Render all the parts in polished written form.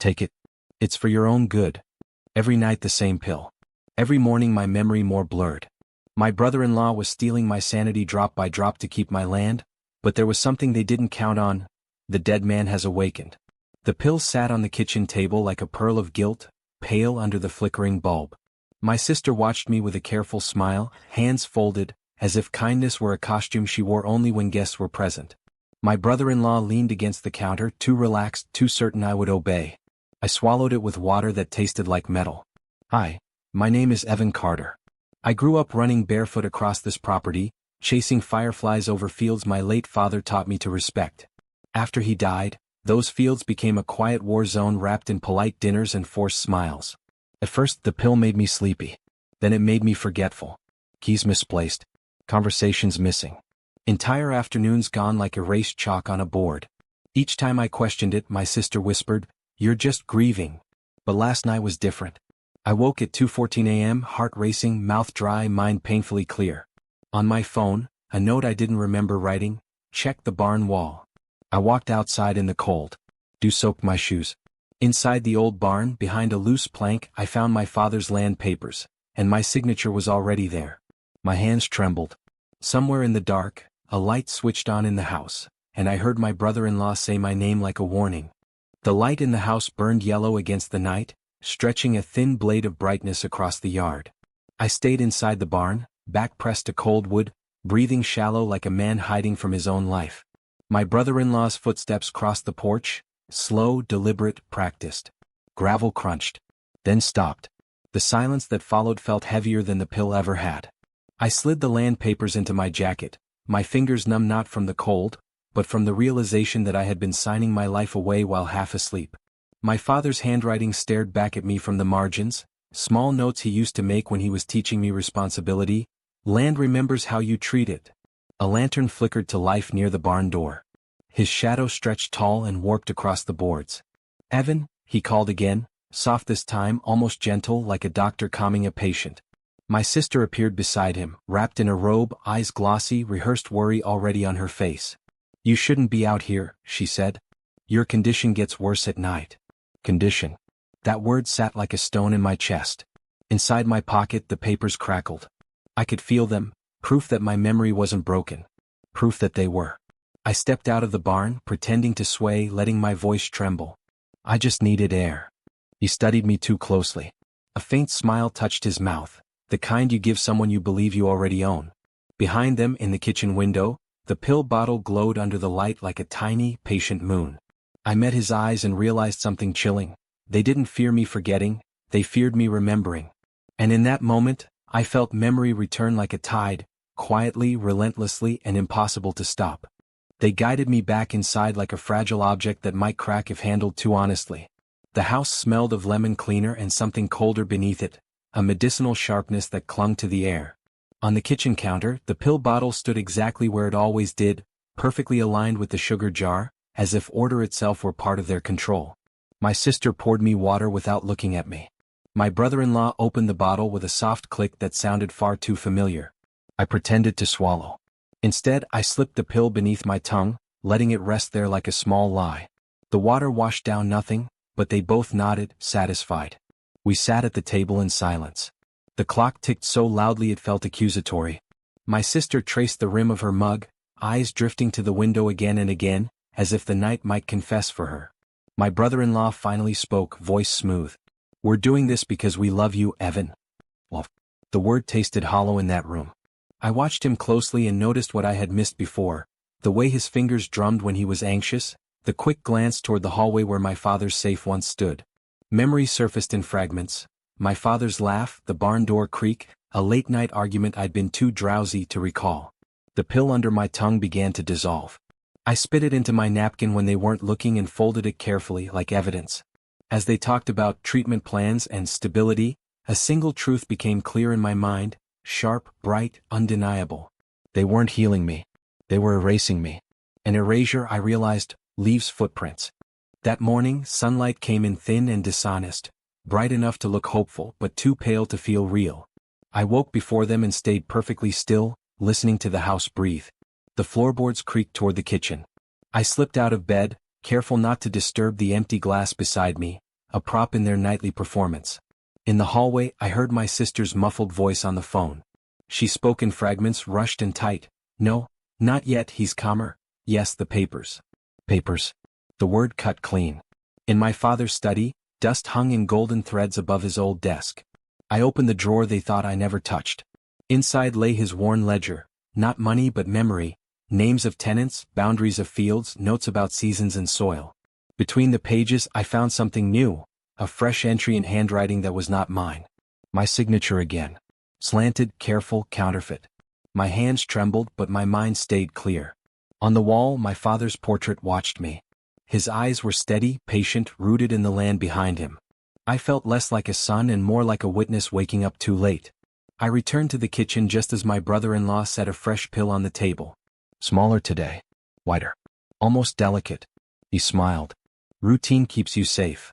Take it. It's for your own good. Every night the same pill. Every morning my memory more blurred. My brother-in-law was stealing my sanity drop by drop to keep my land, but there was something they didn't count on. The dead man has awakened. The pill sat on the kitchen table like a pearl of guilt, pale under the flickering bulb. My sister watched me with a careful smile, hands folded, as if kindness were a costume she wore only when guests were present. My brother-in-law leaned against the counter, too relaxed, too certain I would obey. I swallowed it with water that tasted like metal. Hi, my name is Evan Carter. I grew up running barefoot across this property, chasing fireflies over fields my late father taught me to respect. After he died, those fields became a quiet war zone wrapped in polite dinners and forced smiles. At first the pill made me sleepy. Then it made me forgetful. Keys misplaced. Conversations missing. Entire afternoons gone like erased chalk on a board. Each time I questioned it, my sister whispered, "You're just grieving." But last night was different. I woke at 2:14 a.m., heart racing, mouth dry, mind painfully clear. On my phone, a note I didn't remember writing: check the barn wall. I walked outside in the cold. Dew soaked my shoes. Inside the old barn, behind a loose plank, I found my father's land papers, and my signature was already there. My hands trembled. Somewhere in the dark, a light switched on in the house, and I heard my brother-in-law say my name like a warning. The light in the house burned yellow against the night, stretching a thin blade of brightness across the yard. I stayed inside the barn, back pressed to cold wood, breathing shallow like a man hiding from his own life. My brother-in-law's footsteps crossed the porch, slow, deliberate, practiced. Gravel crunched. Then stopped. The silence that followed felt heavier than the pill ever had. I slid the land papers into my jacket, my fingers numb not from the cold, but from the realization that I had been signing my life away while half asleep. My father's handwriting stared back at me from the margins, small notes he used to make when he was teaching me responsibility. Land remembers how you treat it. A lantern flickered to life near the barn door. His shadow stretched tall and warped across the boards. "Evan," he called again, soft this time, almost gentle, like a doctor calming a patient. My sister appeared beside him, wrapped in a robe, eyes glossy, rehearsed worry already on her face. "You shouldn't be out here," she said. "Your condition gets worse at night." Condition. That word sat like a stone in my chest. Inside my pocket the papers crackled. I could feel them, proof that my memory wasn't broken. Proof that they were. I stepped out of the barn, pretending to sway, letting my voice tremble. "I just needed air." He studied me too closely. A faint smile touched his mouth, the kind you give someone you believe you already own. Behind them, in the kitchen window, the pill bottle glowed under the light like a tiny, patient moon. I met his eyes and realized something chilling. They didn't fear me forgetting, they feared me remembering. And in that moment, I felt memory return like a tide, quietly, relentlessly, and impossible to stop. They guided me back inside like a fragile object that might crack if handled too honestly. The house smelled of lemon cleaner and something colder beneath it, a medicinal sharpness that clung to the air. On the kitchen counter, the pill bottle stood exactly where it always did, perfectly aligned with the sugar jar, as if order itself were part of their control. My sister poured me water without looking at me. My brother-in-law opened the bottle with a soft click that sounded far too familiar. I pretended to swallow. Instead, I slipped the pill beneath my tongue, letting it rest there like a small lie. The water washed down nothing, but they both nodded, satisfied. We sat at the table in silence. The clock ticked so loudly it felt accusatory. My sister traced the rim of her mug, eyes drifting to the window again and again, as if the night might confess for her. My brother-in-law finally spoke, voice smooth. "We're doing this because we love you, Evan." Well, the word tasted hollow in that room. I watched him closely and noticed what I had missed before, the way his fingers drummed when he was anxious, the quick glance toward the hallway where my father's safe once stood. Memory surfaced in fragments. My father's laugh, the barn door creak, a late-night argument I'd been too drowsy to recall. The pill under my tongue began to dissolve. I spit it into my napkin when they weren't looking and folded it carefully, like evidence. As they talked about treatment plans and stability, a single truth became clear in my mind, sharp, bright, undeniable. They weren't healing me. They were erasing me. An erasure, I realized, leaves footprints. That morning, sunlight came in thin and dishonest, bright enough to look hopeful but too pale to feel real. I woke before them and stayed perfectly still, listening to the house breathe. The floorboards creaked toward the kitchen. I slipped out of bed, careful not to disturb the empty glass beside me, a prop in their nightly performance. In the hallway, I heard my sister's muffled voice on the phone. She spoke in fragments, rushed and tight. No, not yet. He's calmer. Yes, the papers. Papers. The word cut clean. In my father's study, dust hung in golden threads above his old desk. I opened the drawer they thought I never touched. Inside lay his worn ledger, not money but memory, names of tenants, boundaries of fields, notes about seasons and soil. Between the pages I found something new, a fresh entry in handwriting that was not mine. My signature again. Slanted, careful, counterfeit. My hands trembled but my mind stayed clear. On the wall my father's portrait watched me. His eyes were steady, patient, rooted in the land behind him. I felt less like a son and more like a witness waking up too late. I returned to the kitchen just as my brother-in-law set a fresh pill on the table. Smaller today. Whiter. Almost delicate. He smiled. Routine keeps you safe.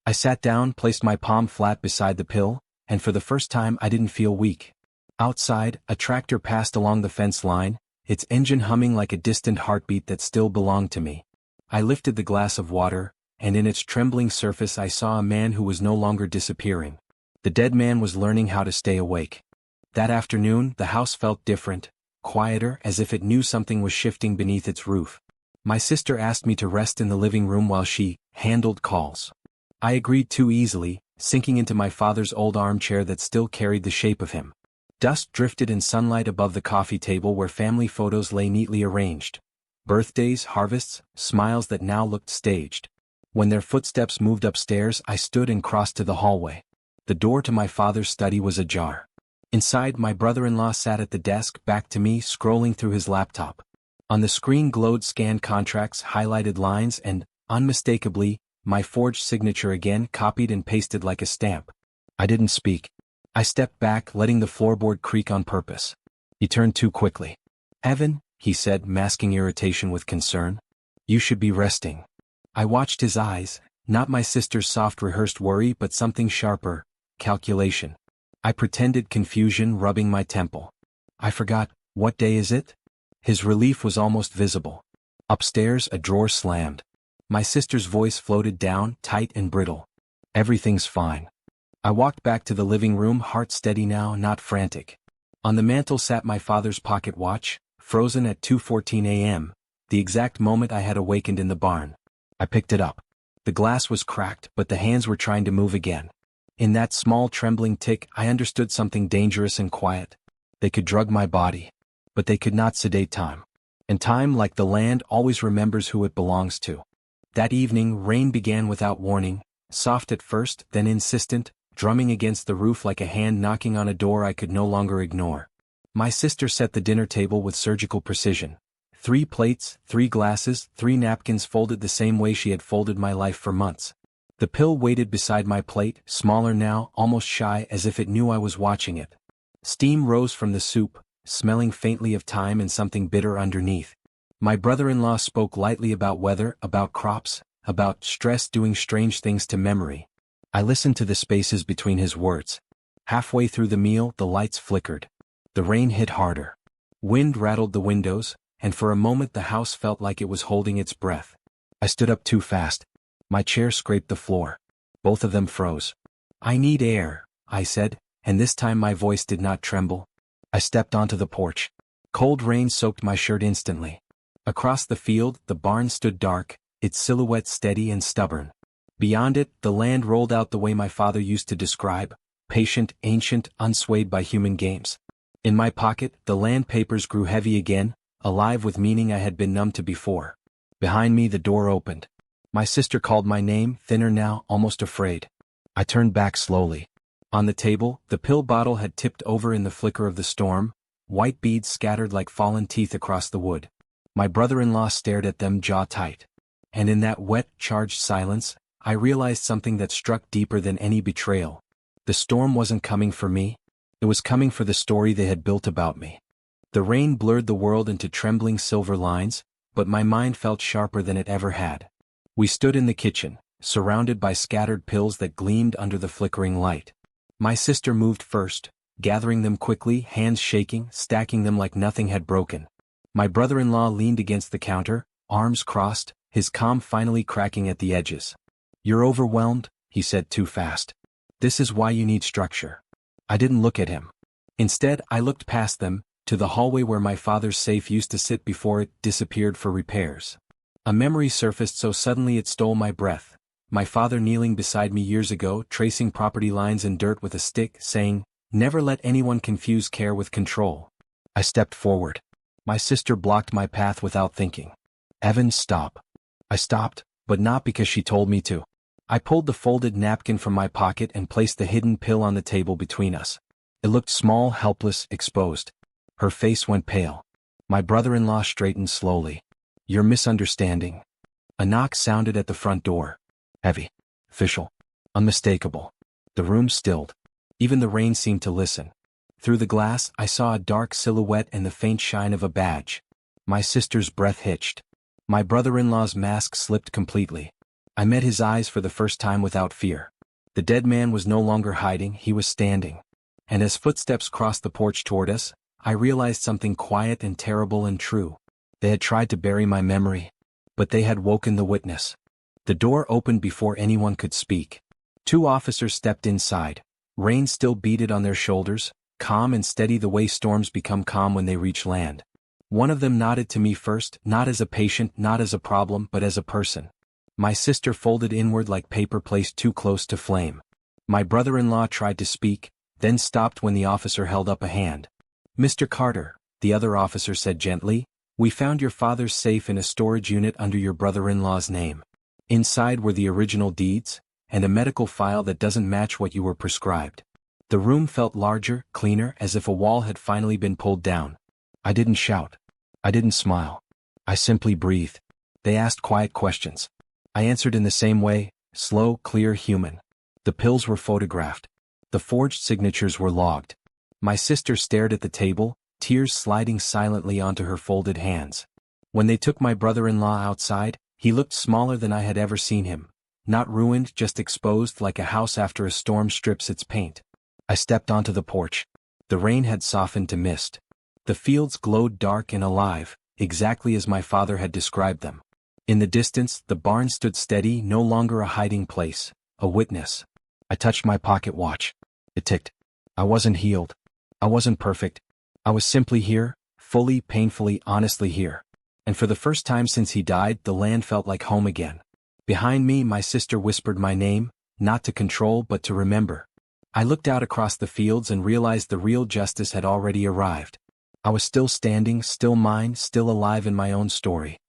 I sat down, placed my palm flat beside the pill, and for the first time I didn't feel weak. Outside, a tractor passed along the fence line, its engine humming like a distant heartbeat that still belonged to me. I lifted the glass of water, and in its trembling surface I saw a man who was no longer disappearing. The dead man was learning how to stay awake. That afternoon, the house felt different, quieter, as if it knew something was shifting beneath its roof. My sister asked me to rest in the living room while she handled calls. I agreed too easily, sinking into my father's old armchair that still carried the shape of him. Dust drifted in sunlight above the coffee table where family photos lay neatly arranged. Birthdays, harvests, smiles that now looked staged. When their footsteps moved upstairs, I stood and crossed to the hallway. The door to my father's study was ajar. Inside, my brother-in-law sat at the desk, back to me, scrolling through his laptop. On the screen glowed scanned contracts, highlighted lines, and, unmistakably, my forged signature again, copied and pasted like a stamp. I didn't speak. I stepped back, letting the floorboard creak on purpose. He turned too quickly. "Evan," he said, masking irritation with concern. "You should be resting." I watched his eyes, not my sister's soft rehearsed worry but something sharper, calculation. I pretended confusion, rubbing my temple. "I forgot, what day is it?" His relief was almost visible. Upstairs, a drawer slammed. My sister's voice floated down, tight and brittle. "Everything's fine." I walked back to the living room, heart steady now, not frantic. On the mantel sat my father's pocket watch, frozen at 2:14 a.m., the exact moment I had awakened in the barn. I picked it up. The glass was cracked, but the hands were trying to move again. In that small trembling tick, I understood something dangerous and quiet. They could drug my body, but they could not sedate time. And time, like the land, always remembers who it belongs to. That evening, rain began without warning, soft at first, then insistent, drumming against the roof like a hand knocking on a door I could no longer ignore. My sister set the dinner table with surgical precision. 3 plates, 3 glasses, 3 napkins folded the same way she had folded my life for months. The pill waited beside my plate, smaller now, almost shy, as if it knew I was watching it. Steam rose from the soup, smelling faintly of thyme and something bitter underneath. My brother-in-law spoke lightly about weather, about crops, about stress doing strange things to memory. I listened to the spaces between his words. Halfway through the meal, the lights flickered. The rain hit harder. Wind rattled the windows, and for a moment the house felt like it was holding its breath. I stood up too fast. My chair scraped the floor. Both of them froze. "I need air," I said, and this time my voice did not tremble. I stepped onto the porch. Cold rain soaked my shirt instantly. Across the field, the barn stood dark, its silhouette steady and stubborn. Beyond it, the land rolled out the way my father used to describe, patient, ancient, unswayed by human games. In my pocket, the land papers grew heavy again, alive with meaning I had been numb to before. Behind me, the door opened. My sister called my name, thinner now, almost afraid. I turned back slowly. On the table, the pill bottle had tipped over in the flicker of the storm, white beads scattered like fallen teeth across the wood. My brother-in-law stared at them, jaw tight. And in that wet, charged silence, I realized something that struck deeper than any betrayal. The storm wasn't coming for me. It was coming for the story they had built about me. The rain blurred the world into trembling silver lines, but my mind felt sharper than it ever had. We stood in the kitchen, surrounded by scattered pills that gleamed under the flickering light. My sister moved first, gathering them quickly, hands shaking, stacking them like nothing had broken. My brother-in-law leaned against the counter, arms crossed, his calm finally cracking at the edges. "You're overwhelmed?" he said too fast. This is why you need structure. I didn't look at him. Instead, I looked past them, to the hallway where my father's safe used to sit before it disappeared for repairs. A memory surfaced so suddenly it stole my breath. My father kneeling beside me years ago, tracing property lines in dirt with a stick, saying, "Never let anyone confuse care with control." I stepped forward. My sister blocked my path without thinking. "Evan, stop." I stopped, but not because she told me to. I pulled the folded napkin from my pocket and placed the hidden pill on the table between us. It looked small, helpless, exposed. Her face went pale. My brother-in-law straightened slowly. "You're misunderstanding." A knock sounded at the front door. Heavy. Official. Unmistakable. The room stilled. Even the rain seemed to listen. Through the glass, I saw a dark silhouette and the faint shine of a badge. My sister's breath hitched. My brother-in-law's mask slipped completely. I met his eyes for the first time without fear. The dead man was no longer hiding, he was standing. And as footsteps crossed the porch toward us, I realized something quiet and terrible and true. They had tried to bury my memory, but they had woken the witness. The door opened before anyone could speak. 2 officers stepped inside. Rain still beaded on their shoulders, calm and steady the way storms become calm when they reach land. One of them nodded to me first, not as a patient, not as a problem, but as a person. My sister folded inward like paper placed too close to flame. My brother-in-law tried to speak, then stopped when the officer held up a hand. "Mr. Carter," the other officer said gently, "we found your father's safe in a storage unit under your brother-in-law's name. Inside were the original deeds, and a medical file that doesn't match what you were prescribed." The room felt larger, cleaner, as if a wall had finally been pulled down. I didn't shout. I didn't smile. I simply breathed. They asked quiet questions. I answered in the same way, slow, clear, human. The pills were photographed. The forged signatures were logged. My sister stared at the table, tears sliding silently onto her folded hands. When they took my brother-in-law outside, he looked smaller than I had ever seen him. Not ruined, just exposed like a house after a storm strips its paint. I stepped onto the porch. The rain had softened to mist. The fields glowed dark and alive, exactly as my father had described them. In the distance, the barn stood steady, no longer a hiding place, a witness. I touched my pocket watch. It ticked. I wasn't healed. I wasn't perfect. I was simply here, fully, painfully, honestly here. And for the first time since he died, the land felt like home again. Behind me, my sister whispered my name, not to control but to remember. I looked out across the fields and realized the real justice had already arrived. I was still standing, still mine, still alive in my own story.